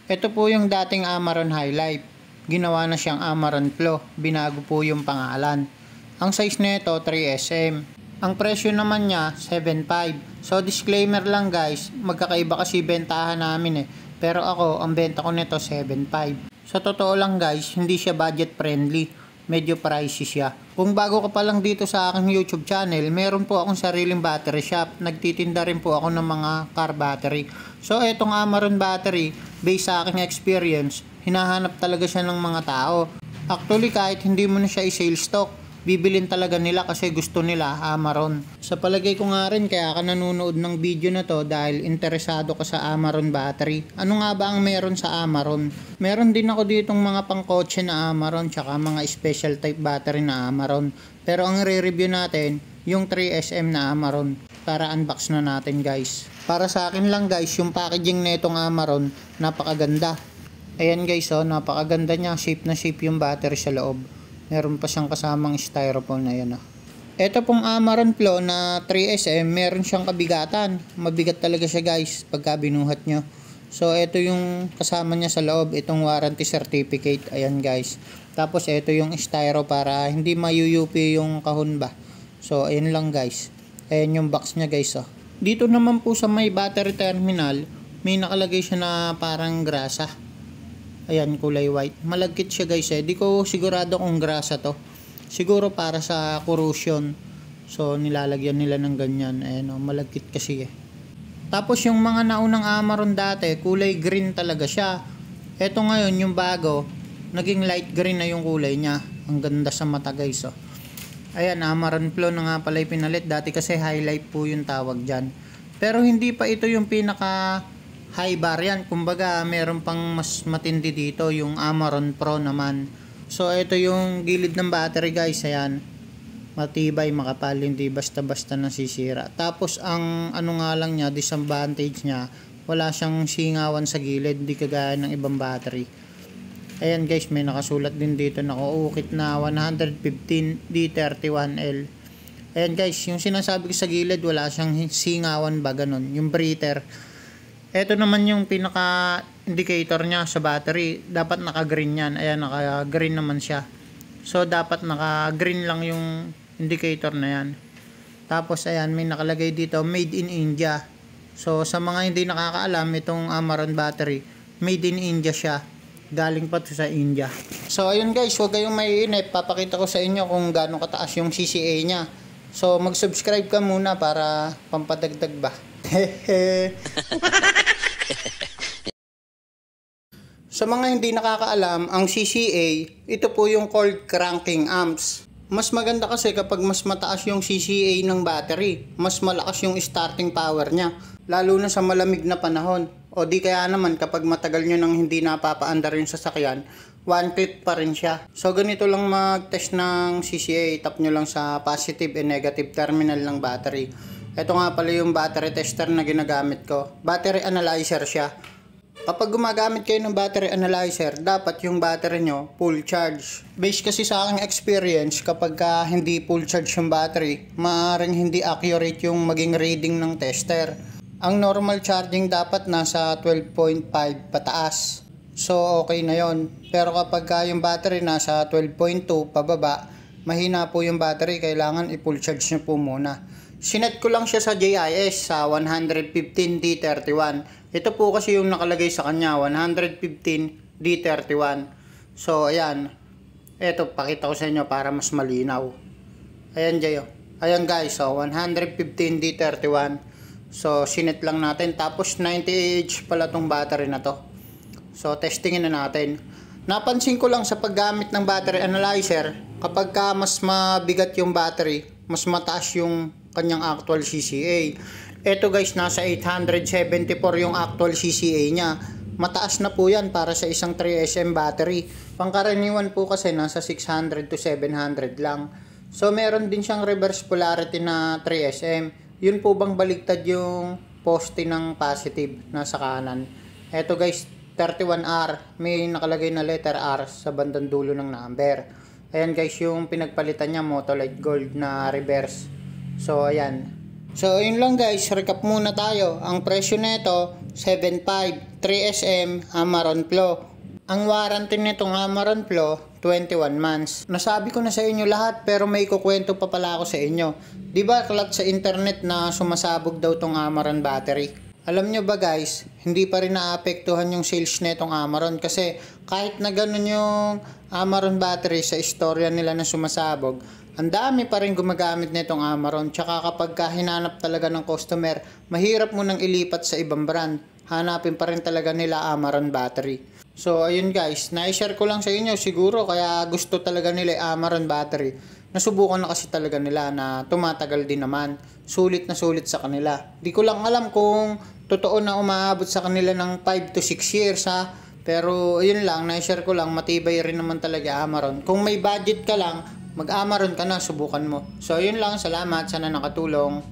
Ito po yung dating Amaron Highlight. Ginawa na siyang Amaron Flow. Binago po yung pangalan. Ang size nito 3SM. Ang presyo naman niya 7.5. So disclaimer lang guys, magkakaiba kasi bentahan namin Pero ako, ang benta ko nito 7.5. Sa totoo lang guys, hindi siya budget friendly. Medyo pricey siya. Kung bago ka pa lang dito sa aking YouTube channel, meron po akong sariling battery shop. Nagtitinda rin po ako ng mga car battery. So etong Amaron battery, based sa aking experience, hinahanap talaga siya ng mga tao. Actually kahit hindi mo na siya i-sale stock, bibilin talaga nila kasi gusto nila Amaron. Sa palagay ko nga rin kaya ka nanonood ng video na to dahil interesado ka sa Amaron battery. Ano nga ba ang meron sa Amaron? Meron din ako ditong mga pangkotse na Amaron tsaka mga special type battery na Amaron. Pero ang re-review natin yung 3SM na Amaron. Para unbox na natin guys. Para sa akin lang guys, yung packaging nitong Amaron napakaganda. Ayan guys napakaganda niya. Shape na shape yung battery sa loob. Meron pa siyang kasamang styrofoam na yan Ito pong Amaron Flow na 3SM, meron siyang kabigatan. Mabigat talaga siya guys pagka binuhat nyo. So ito yung kasama niya sa loob, itong warranty certificate. Ayan guys. Tapos ito yung styro para hindi mayuyupi yung kahon ba. So ayan lang guys. Ayan yung box niya guys Dito naman po sa may battery terminal, may nakalagay siya na parang grasa. Ayan, kulay white. Malagkit siya guys Di ko sigurado kung grasa to. Siguro para sa corrosion. So nilalagyan nila ng ganyan. Ayan malagkit kasi Tapos yung mga naunang Amaron dati, kulay green talaga siya. Ito ngayon yung bago, naging light green na yung kulay niya. Ang ganda sa mata guys Ayan, Amaron Flow na nga pala pinalit. Dati kasi highlight po yung tawag dyan. Pero hindi pa ito yung pinaka high bar yan. Kumbaga meron pang mas matindi dito, yung Amaron Pro naman. So ito yung gilid ng battery guys. Ayan, matibay, makapal, hindi basta-basta nasisira. Tapos ang ano nga lang niya, disadvantage niya, wala siyang singawan sa gilid, hindi kagaya ng ibang battery. Ayan guys, may nakasulat din dito na uukit na 115 D31L. Ayan guys, yung sinasabi ko sa gilid, wala siyang singawan ba ganun, yung breather. Ito naman yung pinaka indicator niya sa battery, dapat naka-green yan. Ayan, naka-green naman siya. So dapat naka-green lang yung indicator na yan. Tapos ayan, may nakalagay dito made in India. So sa mga hindi nakakaalam, itong Amaron battery, made in India siya. Galing pa to sa India. So ayun guys, huwag kayong maiinip. Papakita ko sa inyo kung gaano kataas yung CCA niya. So mag-subscribe ka muna para pampadagdag ba. Sa mga hindi nakakaalam, ang CCA, ito po yung cold cranking amps. Mas maganda kasi kapag mas mataas yung CCA ng battery, mas malakas yung starting power niya, lalo na sa malamig na panahon. O di kaya naman kapag matagal nyo nang hindi napapaandar yung sasakyan, one click pa rin siya. So ganito lang mag-test ng CCA, tap nyo lang sa positive and negative terminal ng battery. Ito nga pala yung battery tester na ginagamit ko. Battery analyzer siya. Kapag gumagamit kayo ng battery analyzer, dapat yung battery nyo full charge. Based kasi sa aking experience, kapag hindi full charge yung battery, maaaring hindi accurate yung maging reading ng tester. Ang normal charging dapat nasa 12.5 pataas. So okay na yon. Pero kapag yung battery nasa 12.2 pababa, mahina po yung battery, kailangan i-full charge nyo po muna. Sinet ko lang siya sa JIS sa 115D31. Ito po kasi yung nakalagay sa kanya, 115D31. So ayan, eto pakita ko sa inyo para mas malinaw. Ayan Jayo. Ayan guys, so 115D31. So sinet lang natin, tapos 90Ah pala tong battery na to. So testingin na natin. Napansin ko lang sa paggamit ng battery analyzer, kapag mas mabigat yung battery, mas mataas yung kanyang actual CCA. Ito guys, nasa 874 yung actual CCA niya. Mataas na po yan para sa isang 3SM battery. Pangkaraniwan po kasi nasa 600 to 700 lang. So meron din siyang reverse polarity na 3SM. Yun po bang baligtad yung poste ng positive nasa kanan. Ito guys, 31R. May nakalagay na letter R sa bandang dulo ng number. Ayan guys, yung pinagpalitan niya Motolite Gold na reverse. So ayan. So ayun lang guys, recap muna tayo. Ang presyo nito 7.5, 3SM Amaron Pro. Ang warranty nitong Amaron Pro, 21 months. Nasabi ko na sa inyo lahat pero may kukwento pa pala ako sa inyo. Di ba kalat sa internet na sumasabog daw tong Amaron battery? Alam nyo ba guys, hindi pa rin naapektuhan yung sales netong Amaron kasi kahit na ganun yung Amaron battery sa istorya nila na sumasabog, ang dami pa rin gumagamit nitong Amaron. Tsaka kapag hinanap talaga ng customer, mahirap mo nang ilipat sa ibang brand. Hanapin pa rin talaga nila Amaron battery. So ayun guys, na-share ko lang sa inyo siguro kaya gusto talaga nila Amaron battery. Nasubukan na kasi talaga nila na tumatagal din naman. Sulit na sulit sa kanila. Di ko lang alam kung totoo na umaabot sa kanila ng 5 to 6 years ha. Pero ayun lang, na-share ko lang, matibay rin naman talaga Amaron. Kung may budget ka lang, mag-Amaron ka na, subukan mo. So ayun lang, salamat, sana nakatulong.